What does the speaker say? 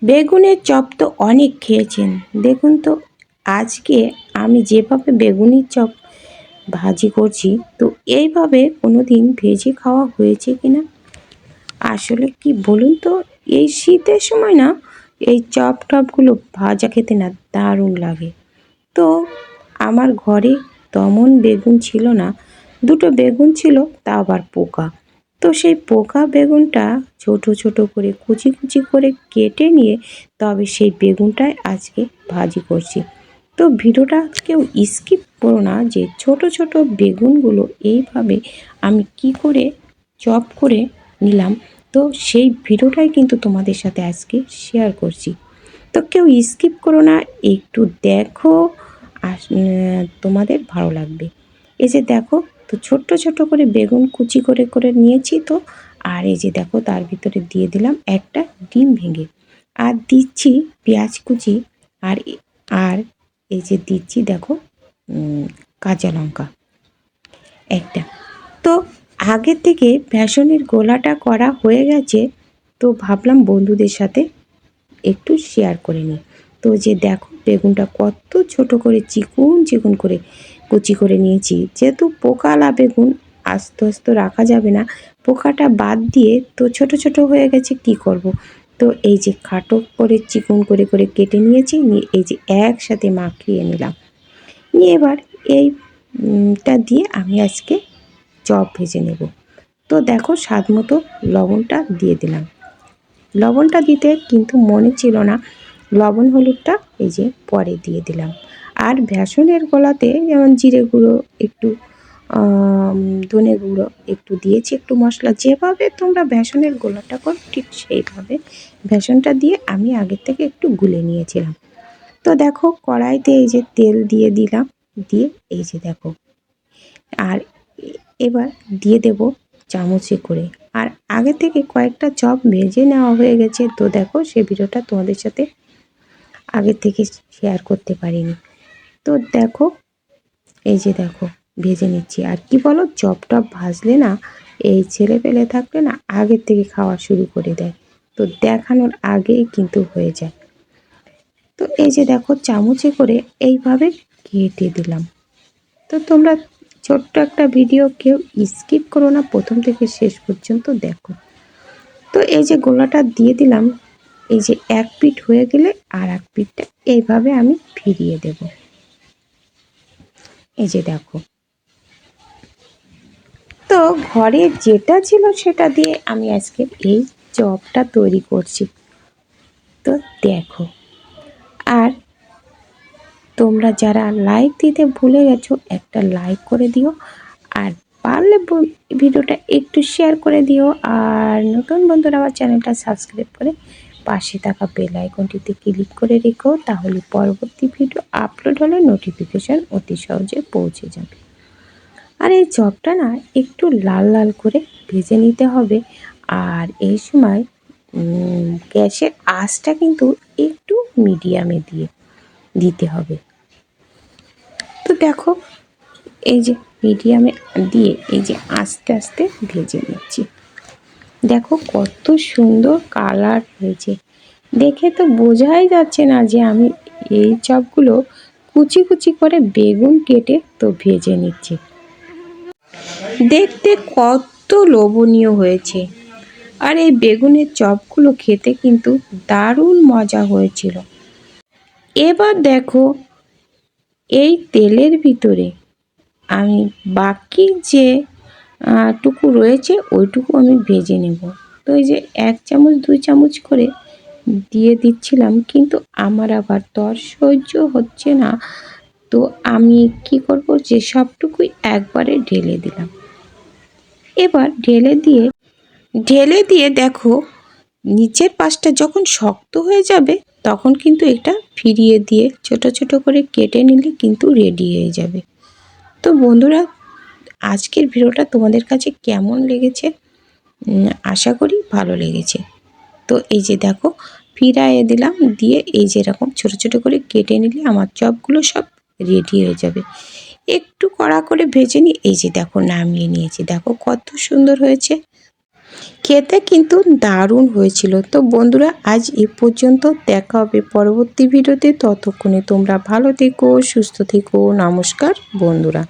বেগুনের চপ তো অনেক খেয়েছেন। দেখুন তো আজকে আমি যেভাবে বেগুনের চপ ভাজি করছি, তো এইভাবে কোনো দিন ভেজে খাওয়া হয়েছে কি না? আসলে কি বলুন তো, এই শীতের সময় না এই চপ টপগুলো ভাজা খেতে না দারুণ লাগে। তো আমার ঘরে তেমন বেগুন ছিল না, দুটো বেগুন ছিল, তা আবার পোকা। তো সেই পোকা বেগুনটা ছোট ছোট করে কুচি কুচি করে কেটে নিয়ে তবে সেই বেগুনটাই আজকে ভাজি করছি। তো ভিডিওটা কেউ স্কিপ করো না, যে ছোট ছোট বেগুনগুলো এইভাবে আমি কি করে চপ করে নিলাম, তো সেই ভিডিওটাই কিন্তু তোমাদের সাথে আজকে শেয়ার করছি। তো কেউ স্কিপ করো না, একটু দেখো, আর তোমাদের ভালো লাগবে। এই যে দেখো, তো ছোট্ট ছোট্ট করে বেগুন কুচি করে করে নিয়েছি। তো আর এই যে দেখো, তার ভিতরে দিয়ে দিলাম একটা ডিম ভেঙে, আর দিচ্ছি পেঁয়াজ কুচি, আর আর এই যে দিচ্ছি দেখো কাঁচা লঙ্কা একটা। তো আগে থেকে বেসনের গোলাটা করা হয়ে গেছে, তো ভাবলাম বন্ধুদের সাথে একটু শেয়ার করে নিই। তো যে দেখো বেগুনটা কত ছোট করে চিকন চিকন করে কুচি করে নিয়েছি। যেহেতু পোকালা বেগুন আস্তে আস্তে রাখা যাবে না, পোকাটা বাদ দিয়ে তো ছোট ছোট হয়ে গেছে, কি করব। তো এই যে খাটো করে চিকন করে করে কেটে নিয়েছি, নিয়ে এই যে একসাথে মাখিয়ে নিলাম। নিয়ে এবার এইটা দিয়ে আমি আজকে চপ ভেজে নেব। তো দেখো স্বাদ মতো লবণটা দিয়ে দিলাম। লবণটা দিতে কিন্তু মনে ছিল না, লবণ হলুদটা এই যে পরে দিয়ে দিলাম। আর বেসনের গোলাতে যেমন জিরে গুঁড়ো একটু, ধনে গুঁড়ো একটু দিয়েছি, একটু মশলা, যেভাবে তোমরা বেসনের গোলাটা করো ঠিক সেইভাবে বেসনটা দিয়ে আমি আগের থেকে একটু গুলে নিয়েছিলাম। তো দেখো কড়াইতে এই যে তেল দিয়ে দিলাম, দিয়ে এই যে দেখো, আর এবার দিয়ে দেব চামচে করে। আর আগে থেকে কয়েকটা চপ ভেজে নেওয়া হয়ে গেছে, তো দেখো সে ভিডিওটা তোমাদের সাথে আগে থেকে শেয়ার করতে পারিনি। তো দেখো এই যে দেখো ভেজে নিচ্ছি। আর কি বলো, চপ টপ ভাজলে না এই ছেলে পেলে থাকলে না আগের থেকে খাওয়া শুরু করে দেয়, তো দেখানোর আগেই কিন্তু হয়ে যায়। তো এই যে দেখো চামচে করে এইভাবে কেটে দিলাম। তো তোমরা ছোট্ট একটা ভিডিও কেউ স্কিপ করো না, প্রথম থেকে শেষ পর্যন্ত দেখো। তো এই যে গোলাটা দিয়ে দিলাম, এই যে এক পিঠ হয়ে গেলে আর এক পিঠটা এইভাবে আমি ফিরিয়ে দেব। এই যে দেখো, তো ঘরে যেটা ছিল সেটা দিয়ে আমি আজকে এই চপটা তৈরি করছি। তো দেখো, আর তোমরা যারা লাইক দিতে ভুলে গেছো একটা লাইক করে দিও, আর পারলে ভিডিওটা একটু শেয়ার করে দিও। আর নতুন বন্ধুরা আমার চ্যানেলটা সাবস্ক্রাইব করে পাশে থাকা বেল আইকনটিতে ক্লিক করে রেখো, তাহলে পরবর্তী ভিডিও আপলোড হলে নোটিফিকেশান অতি সহজে পৌঁছে যাবে। আর এই চপটা না একটু লাল লাল করে ভেজে নিতে হবে। আর এই সময় গ্যাসের আঁচটা কিন্তু একটু মিডিয়ামে দিতে হবে। তো দেখো এই যে মিডিয়ামে দিয়ে এই যে আস্তে আস্তে ভেজে নিচ্ছি। দেখো কত সুন্দর কালার হয়েছে, দেখে তো বোঝাই যাচ্ছে না যে আমি এই চপগুলো কুচি কুচি করে বেগুন কেটে তো ভেজে নিচ্ছি। দেখতে কত লোভনীয় হয়েছে। আর এই বেগুনের চপগুলো খেতে কিন্তু দারুণ মজা হয়েছিল। এবার দেখো এই তেলের ভিতরে আমি বাকি যে টুকু রয়েছে ওইটুকু আমি ভেজে নেব। তো এই যে 1 চামচ 2 চামচ করে দিয়ে দিচ্ছিলাম, কিন্তু আমার আবার তর সহ্য হচ্ছে না। তো আমি কি করব, যে সবটুকুই একবারে ঢেলে দিলাম। এবার ঢেলে দিয়ে দেখো নিচের পাশটা যখন শক্ত হয়ে যাবে তখন কিন্তু এটা ফিরিয়ে দিয়ে ছোট ছোট করে কেটে নিলে কিন্তু রেডি হয়ে যাবে। তো বন্ধুরা আজকের ভিডিওটা তোমাদের কাছে কেমন লেগেছে, আশা করি ভালো লেগেছে। তো এই যে দেখো ফিরিয়ে দিলাম, দিয়ে এই যে এরকম ছোট ছোট করে কেটে নিলে আমার চপগুলো সব রেডি হয়ে যাবে। একটু কড়া করে ভেজে নিই, এই যে দেখো নামিয়ে নিয়েছি, দেখো কত সুন্দর হয়েছে। খেতে কিন্তু দারুণ হয়েছিল। তো বন্ধুরা, আজ এ পর্যন্ত। দেখা হবে পরবর্তী ভিডিওতে। ততক্ষণে তোমরা ভালো থেকো, সুস্থ থেকো। নমস্কার বন্ধুরা।